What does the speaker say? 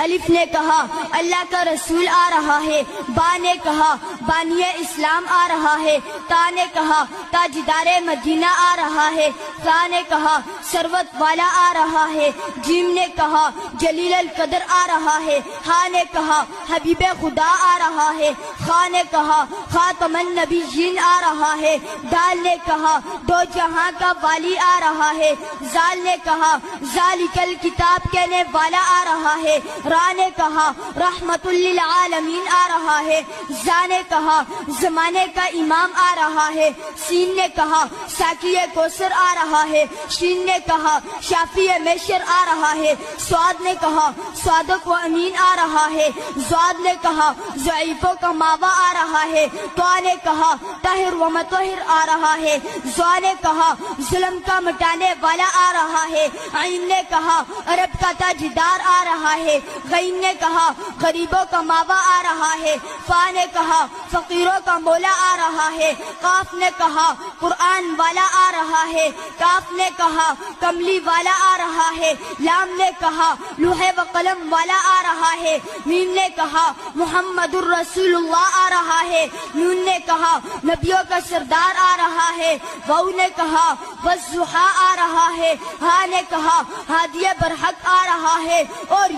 الف نے کہا اللہ کا رسول آ رہا ہے، با نے کہا بانی اسلام آ رہا ہے، تا نے کہا تاجدار مدینہ آ رہا ہے، سا نے کہا ثروت والا آ رہا ہے، جیم نے کہا جلیل القدر آ رہا ہے، ہا نے کہا حبیب خدا آ رہا ہے، خا نے کہا خاتم النبیین آ رہا ہے، دال نے کہا دو جہاں کا والی آ رہا ہے، زال نے کہا ذالک الکتاب کہنے والا آ رہا ہے، را نے کہا رحمت للعالمین آ رہا ہے، زا نے کہا زمانے کا امام آ رہا ہے، سین نے کہا ساقی کوثر آ رہا ہے، شین نے کہا شافی میشر آ رہا ہے، سواد نے کہا صادق و امین آ رہا ہے، زواد نے کہا ضعیفوں کا ماوا آ رہا ہے، طا نے کہا طاہر و مطہر آ رہا ہے، زوا نے کہا ظلم کا مٹانے والا آ رہا ہے، عین نے کہا عرب کا تاجدار آ رہا ہے، غین نے کہا غریبوں کا ماوا آ رہا ہے، فا نے کہا فقیروں کا مولا آ رہا ہے، قاف نے کہا قرآن والا آ رہا ہے، کاف نے کہا کملی والا آ رہا ہے، لام نے کہا لوح و قلم والا آ رہا ہے، میم نے کہا محمد الرسول اللہ آ رہا ہے، نون نے کہا نبیوں کا سردار آ رہا ہے، واو نے کہا والضحیٰ آ رہا ہے، ہا نے کہا ہادی برحق آ رہا ہے، اور